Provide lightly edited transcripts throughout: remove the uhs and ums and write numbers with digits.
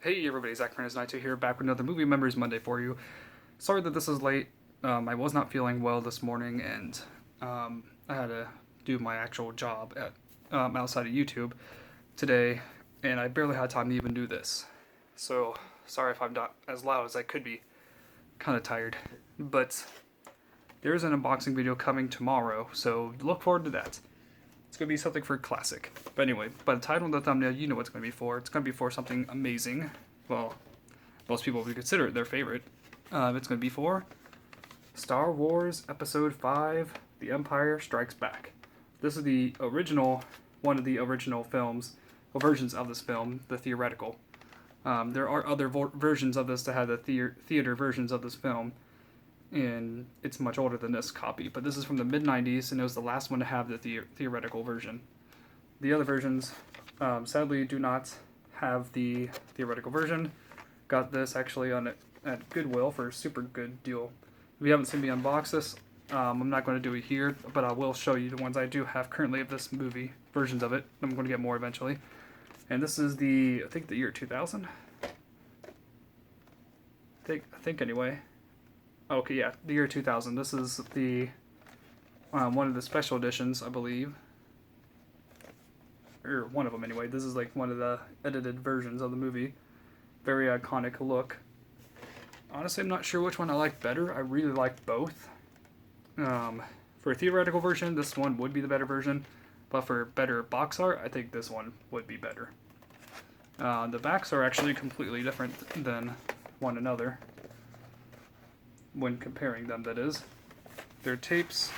Hey everybody, Zach Fernandez92 here, back with another Movie Memories Monday for you. Sorry that this is late. I was not feeling well this morning, and I had to do my actual job at outside of YouTube today, and I barely had time to even do this. So sorry if I'm not as loud as I could be. Kind of tired, but there's an unboxing video coming tomorrow, so look forward to that. It's going to be something for classic. But anyway, by the title and the thumbnail, you know what it's going to be for. It's going to be for something amazing. Well, most people would consider it their favorite. It's going to be for Star Wars Episode 5, The Empire Strikes Back. This is the original, one of the original films, or versions of this film, the theoretical. There are other versions of this that have the theater versions of this film, and it's much older than this copy, but this is from the mid-90s, and it was the last one to have the theoretical version. The other versions, sadly, do not have the theoretical version. Got this actually at Goodwill for a super good deal. If you haven't seen me unbox this, I'm not going to do it here, but I will show you the ones I do have currently of this movie, versions of it. I'm going to get more eventually. And this is I think the year 2000? I think anyway. Okay, yeah, the year 2000. This is the one of the special editions, I believe. Or one of them anyway. This is like one of the edited versions of the movie. Very iconic look. Honestly, I'm not sure which one I like better. I really like both. For a theoretical version, this one would be the better version. But for better box art, I think this one would be better. The backs are actually completely different than one another. When comparing them, that is. Their tapes,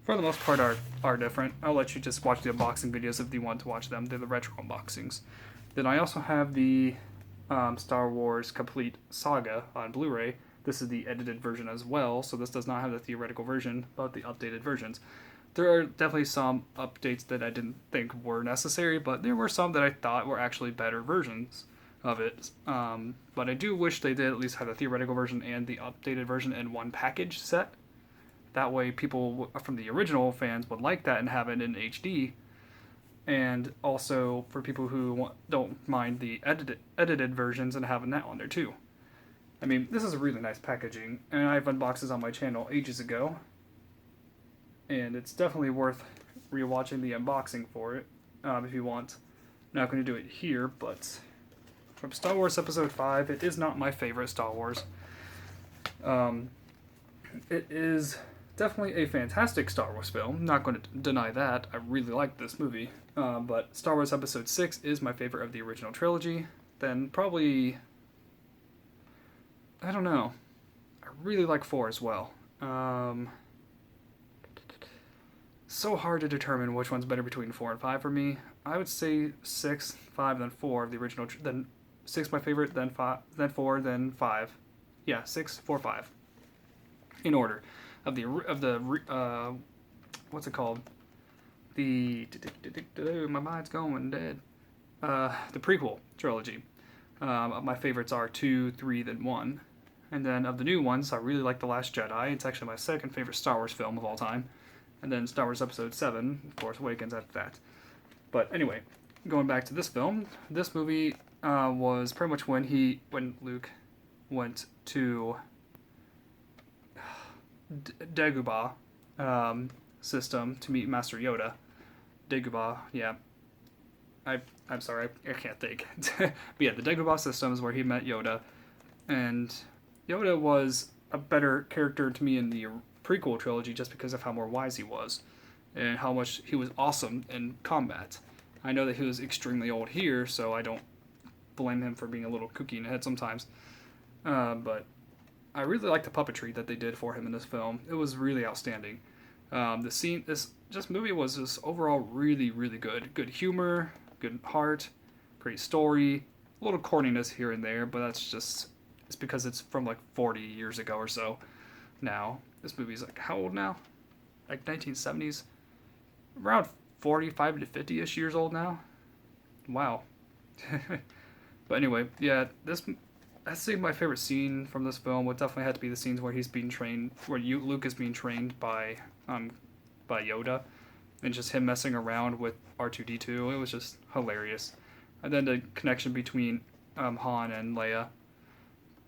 for the most part, are different. I'll let you just watch the unboxing videos if you want to watch them. They're the retro unboxings. Then I also have the Star Wars Complete Saga on Blu-ray. This is the edited version as well, so this does not have the theoretical version, but the updated versions. There are definitely some updates that I didn't think were necessary, but there were some that I thought were actually better versions of it. But I do wish they did at least have the theoretical version and the updated version in one package set. That way people from the original fans would like that and have it in HD. And also for people who don't mind the edited versions and having that on there too. I mean, this is a really nice packaging, and I've unboxed this on my channel ages ago. And it's definitely worth rewatching the unboxing for it, if you want. I'm not going to do it here, but from Star Wars Episode 5, it is not my favorite Star Wars. It is definitely a fantastic Star Wars film. Not going to deny that. I really like this movie. But Star Wars Episode 6 is my favorite of the original trilogy. Then probably, I don't know. I really like 4 as well. So hard to determine which one's better between 4 and 5 for me. I would say 6, 5, then 4 of the original. Then 6 my favorite, then 5, then 4, then 5. Yeah, 6, 4, 5. In order of the what's it called? My mind's going dead. The prequel trilogy. My favorites are 2, 3, then 1. And then of the new ones, I really like The Last Jedi. It's actually my second favorite Star Wars film of all time. And then Star Wars Episode 7, Force Awakens after that. But anyway, going back to this film, this movie was pretty much when Luke went to Dagobah system to meet Master Yoda. Dagobah, yeah. I'm sorry, I can't think. But yeah, the Dagobah system is where he met Yoda. And Yoda was a better character to me in the prequel trilogy just because of how more wise he was and how much he was awesome in combat. I know that he was extremely old here, so I don't blame him for being a little kooky in the head sometimes. But I really like the puppetry that they did for him in this film. It was really outstanding. This movie was just overall really, really good. Good humor, good heart, great story, a little corniness here and there, but it's because it's from like 40 years ago or so now. This movie's like, how old now? Like 1970s? Around 45 to 50-ish years old now. Wow. But anyway, yeah, I'd say my favorite scene from this film would definitely have to be the scenes where he's being trained, where Luke is being trained by Yoda, and just him messing around with R2-D2. It was just hilarious. And then the connection between Han and Leia.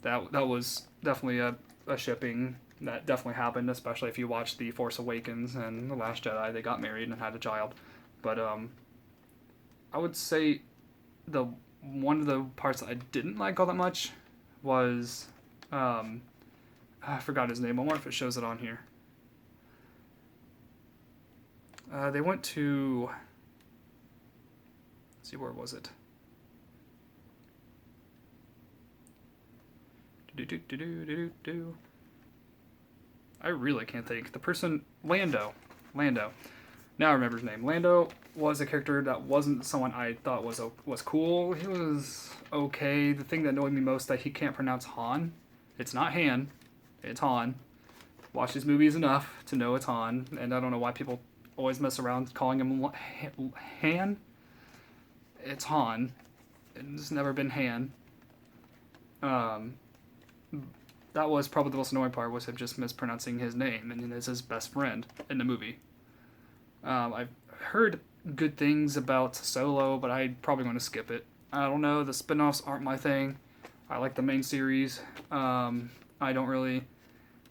That was definitely a shipping that definitely happened, especially if you watch The Force Awakens and The Last Jedi. They got married and had a child. But I would say the one of the parts that I didn't like all that much was I forgot his name. I wonder if it shows it on here. They went to, let's see, where was it? I really can't think. The person, Lando. Now I remember his name. Lando was a character that wasn't someone I thought was cool. He was okay. The thing that annoyed me most that he can't pronounce Han. It's not Han. It's Han. Watch these movies enough to know it's Han, and I don't know why people always mess around calling him Han. It's Han. It's never been Han. That was probably the most annoying part, was him just mispronouncing his name, and it's his best friend in the movie. I've heard good things about Solo, but I'm probably going to skip it. I don't know, the spin-offs aren't my thing. I like the main series. I don't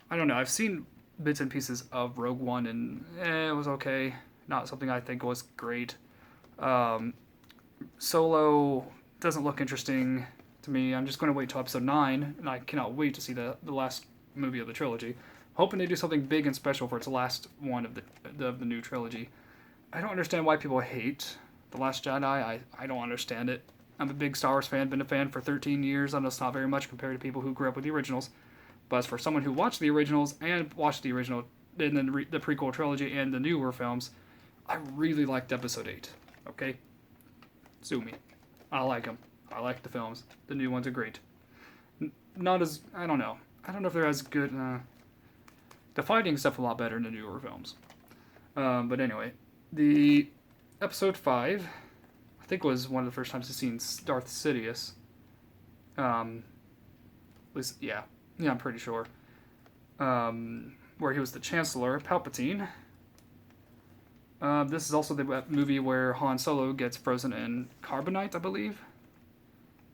know, I've seen bits and pieces of Rogue One, and it was okay. Not something I think was great. Solo doesn't look interesting to me. I'm just going to wait till episode 9, and I cannot wait to see the last movie of the trilogy. Hoping they do something big and special for its last one of the new trilogy. I don't understand why people hate The Last Jedi. I don't understand it. I'm a big Star Wars fan, been a fan for 13 years. I know it's not very much compared to people who grew up with the originals. But as for someone who watched the originals and watched the original, and then the prequel trilogy and the newer films, I really liked Episode 8. Okay? Sue me. I like them. I like the films. The new ones are great. Not as, I don't know if they're as good. The fighting stuff a lot better in the newer films. But anyway, the Episode 5, I think, was one of the first times I've seen Darth Sidious. I'm pretty sure. Where he was the Chancellor, Palpatine. This is also the movie where Han Solo gets frozen in carbonite, I believe.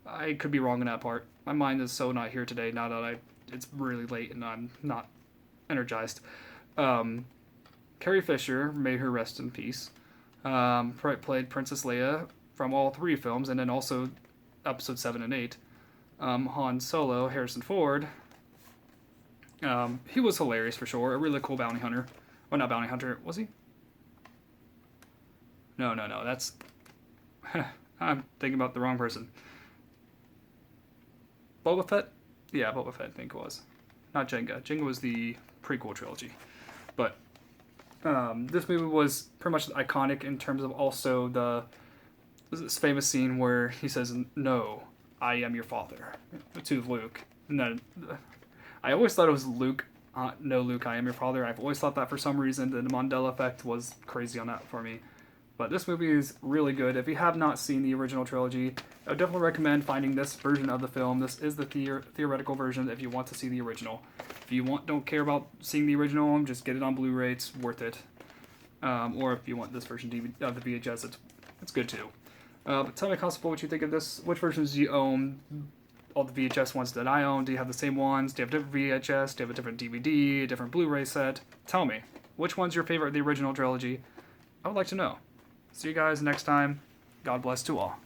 I could be wrong in that part. My mind is so not here today now that it's really late and I'm not energized. Carrie Fisher, may her rest in peace, played Princess Leia from all 3 films, and then also Episode 7 and 8. Han Solo, Harrison Ford, he was hilarious for sure. A really cool bounty hunter. Well, not bounty hunter, was he? No, that's... I'm thinking about the wrong person. Boba Fett? Yeah, Boba Fett, I think it was. Not Jango. Jango was the prequel trilogy. But this movie was pretty much iconic in terms of also this famous scene where he says, "No, I am your father," to Luke. And then I always thought it was Luke. No, Luke, I am your father. I've always thought that for some reason. The Mandela effect was crazy on that for me. But this movie is really good. If you have not seen the original trilogy, I would definitely recommend finding this version of the film. This is the theoretical version if you want to see the original. If you don't care about seeing the original, just get it on Blu-ray. It's worth it. Or if you want this version of the VHS, it's good too. But tell me, Constable, what you think of this. Which versions do you own? All the VHS ones that I own, do you have the same ones? Do you have a different VHS? Do you have a different DVD? A different Blu-ray set? Tell me. Which one's your favorite of the original trilogy? I would like to know. See you guys next time. God bless to all.